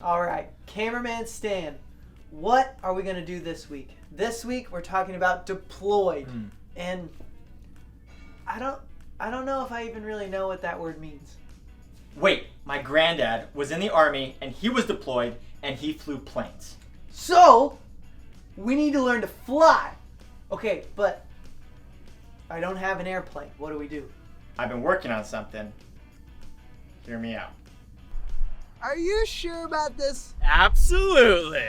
All right, cameraman Stan, what are we going to do this week? This week we're talking about deployed. And I don't know if I even really know what that word means. Wait, my granddad was in the army and he was deployed and he flew planes. So, we need to learn to fly. Okay, but I don't have an airplane. What do we do? I've been working on something. Hear me out. Are you sure about this? Absolutely.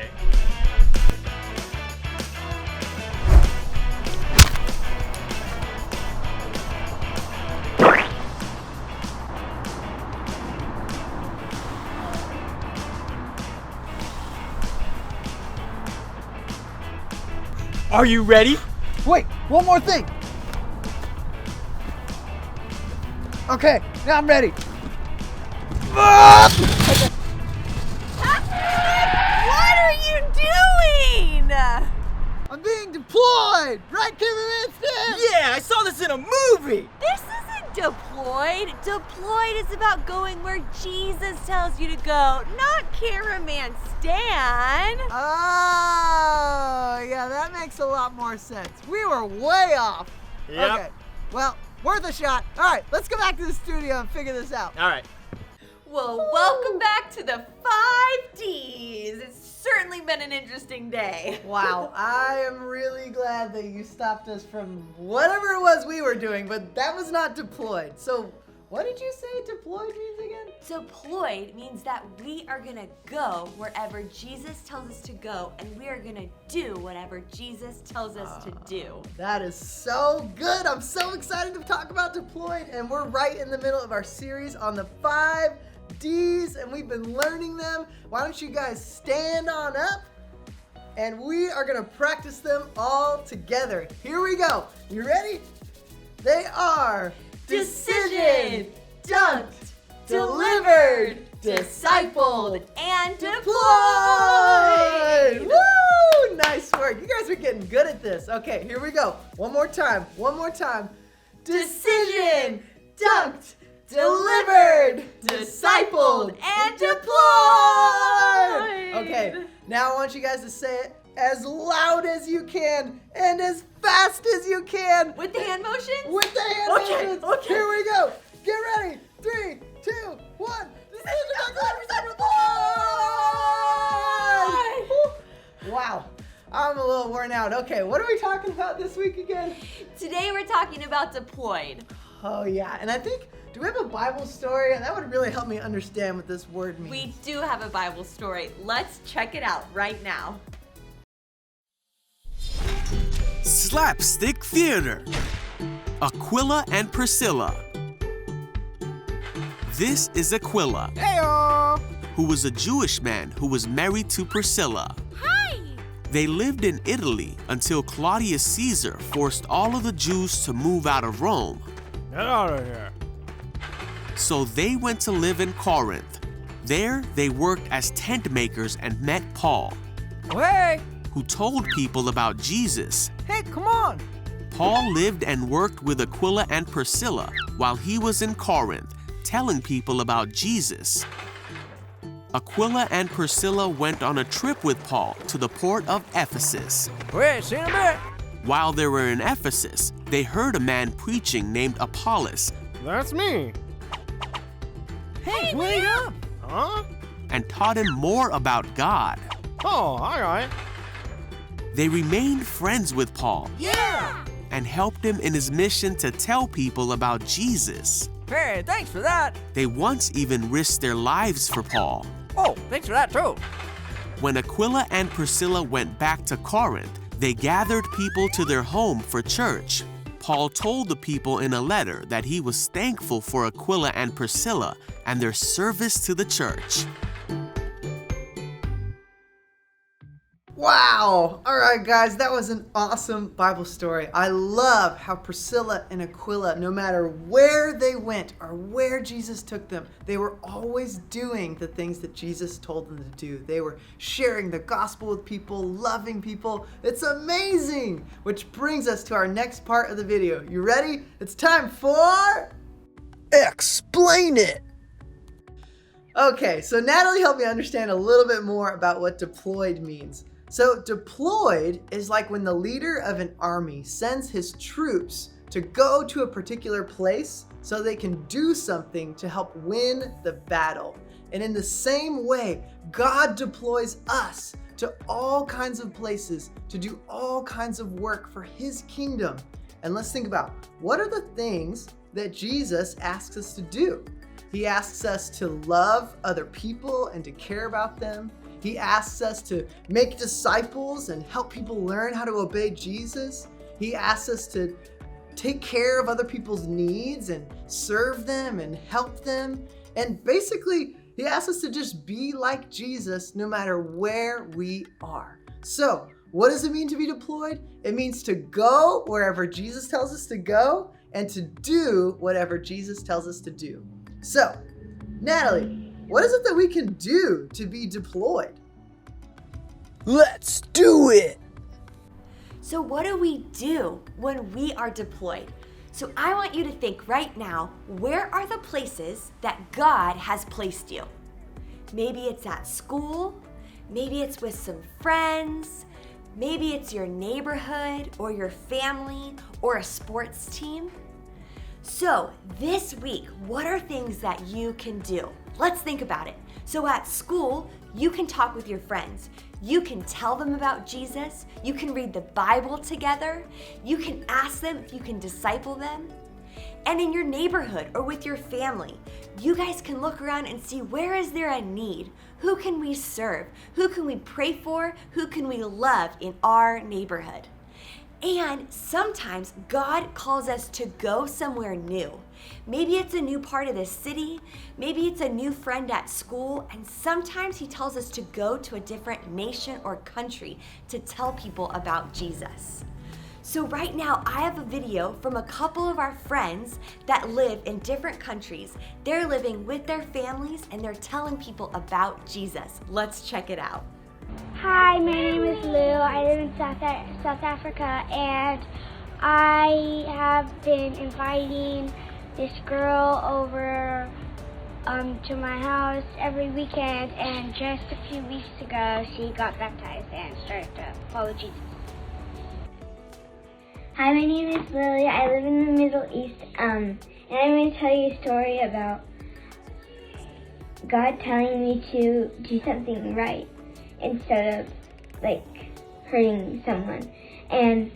Are you ready? Wait, one more thing. Okay, now I'm ready. What are you doing? I'm being deployed! Right, cameraman Stan? Yeah, I saw this in a movie. This isn't deployed. Deployed is about going where Jesus tells you to go, not cameraman Stan. Oh, yeah, that makes a lot more sense. We were way off. Yep. Okay, well, worth a shot. All right, let's go back to the studio and figure this out. All right. Well, welcome back to the 5D's. It's certainly been an interesting day. Wow, I am really glad that you stopped us from whatever it was we were doing, but that was not deployed. So, what did you say deployed means again? Deployed means that we are gonna go wherever Jesus tells us to go, and we are gonna do whatever Jesus tells us to do. That is so good. I'm so excited to talk about deployed, and we're right in the middle of our series on the 5D's, and we've been learning them. Why don't you guys stand on up, and we are gonna practice them all together. Here we go. You ready? They are Decision, dunked, delivered, discipled, and deployed. Woo! Nice work. You guys are getting good at this. Okay, here we go. One more time. Decision, dunked, delivered, discipled, and deployed. Okay, now I want you guys to say it as loud as you can and as fast as you can. With the hand motions? With the hand motions. Okay. Here we go. Get ready. 3, 2, 1. Wow. I'm a little worn out. Okay, what are we talking about this week again? Today we're talking about deployed. Oh, yeah. And I think, do we have a Bible story? And that would really help me understand what this word means. We do have a Bible story. Let's check it out right now. Slapstick Theater. Aquila and Priscilla. This is Aquila, who was a Jewish man who was married to Priscilla. Hi! They lived in Italy until Claudius Caesar forced all of the Jews to move out of Rome. Get out of here. So they went to live in Corinth. There, they worked as tent makers and met Paul, Hey, who told people about Jesus. hey, come on. Paul lived and worked with Aquila and Priscilla while he was in Corinth, telling people about Jesus. Aquila and Priscilla went on a trip with Paul to the port of Ephesus. Wait, see you in a bit. While they were in Ephesus, they heard a man preaching named Apollos That's me. Hey, wait up. Huh? and taught him more about God. Oh, all right. They remained friends with Paul Yeah. and helped him in his mission to tell people about Jesus. Hey, thanks for that. They once even risked their lives for Paul. Oh, thanks for that too. When Aquila and Priscilla went back to Corinth, they gathered people to their home for church. Paul told the people in a letter that he was thankful for Aquila and Priscilla and their service to the church. Wow. All right, guys, that was an awesome Bible story. I love how Priscilla and Aquila, no matter where they went or where Jesus took them, they were always doing the things that Jesus told them to do. They were sharing the gospel with people, loving people. It's amazing. Which brings us to our next part of the video. You ready? It's time for Explain It. Okay, so Natalie helped me understand a little bit more about what deployed means. So deployed is like when the leader of an army sends his troops to go to a particular place so they can do something to help win the battle. And in the same way, God deploys us to all kinds of places to do all kinds of work for his kingdom. And let's think about, what are the things that Jesus asks us to do? He asks us to love other people and to care about them. He asks us to make disciples and help people learn how to obey Jesus. He asks us to take care of other people's needs and serve them and help them. And basically, he asks us to just be like Jesus no matter where we are. So, what does it mean to be deployed? It means to go wherever Jesus tells us to go and to do whatever Jesus tells us to do. So, Natalie, what is it that we can do to be deployed? Let's do it! So what do we do when we are deployed? So I want you to think right now, where are the places that God has placed you? Maybe it's at school, maybe it's with some friends, maybe it's your neighborhood or your family or a sports team. So this week, what are things that you can do? Let's think about it. So at school, you can talk with your friends. You can tell them about Jesus. You can read the Bible together. You can ask them if you can disciple them. And in your neighborhood or with your family, you guys can look around and see, where is there a need? Who can we serve? Who can we pray for? Who can we love in our neighborhood? And sometimes God calls us to go somewhere new. Maybe it's a new part of the city, maybe it's a new friend at school, and sometimes he tells us to go to a different nation or country to tell people about Jesus. So right now I have a video from a couple of our friends that live in different countries. They're living with their families and they're telling people about Jesus. Let's check it out. Hi, my name is Lou. I live in South Africa, and I have been inviting this girl over to my house every weekend, and just a few weeks ago she got baptized and started to follow Jesus. Hi, my name is Lily. I live in the Middle East, and I'm going to tell you a story about God telling me to do something right instead of hurting someone. And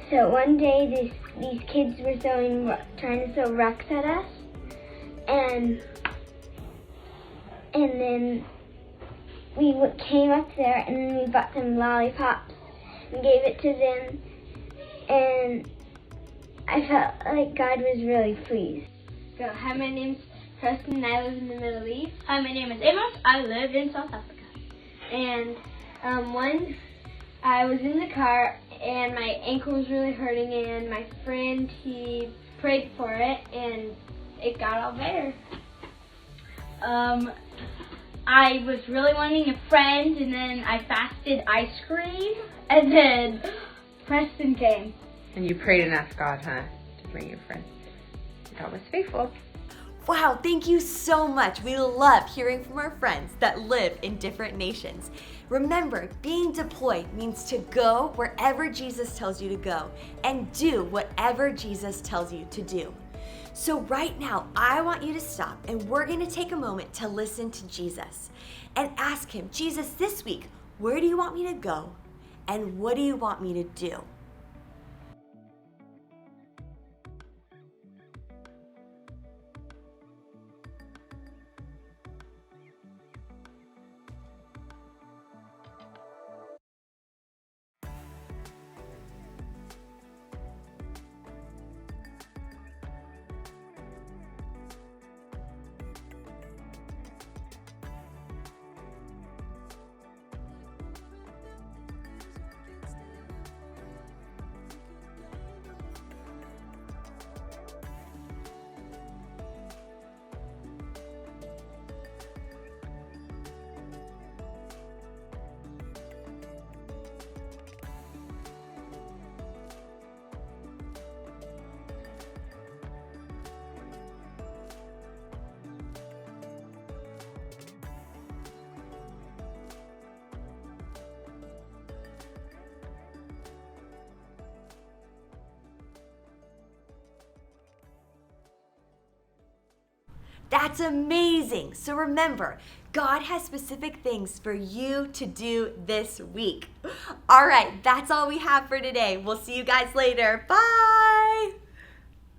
so one day these kids were trying to throw rocks at us, and then we came up there and then we bought some lollipops and gave it to them, and I felt like God was really pleased. So hi, my name's Preston and I live in the Middle East. Hi, my name is Amos. I live in South Africa. And I was in the car and my ankle was really hurting, and my friend, he prayed for it and it got all better. I was really wanting a friend, and then I fasted ice cream, and then Preston came. And you prayed and asked God, huh, to bring you a friend. God was faithful. Wow, thank you so much. We love hearing from our friends that live in different nations. Remember, being deployed means to go wherever Jesus tells you to go and do whatever Jesus tells you to do. So right now, I want you to stop and we're going to take a moment to listen to Jesus and ask him, Jesus, this week, where do you want me to go and what do you want me to do? That's amazing. So remember, God has specific things for you to do this week. All right, that's all we have for today. We'll see you guys later. Bye.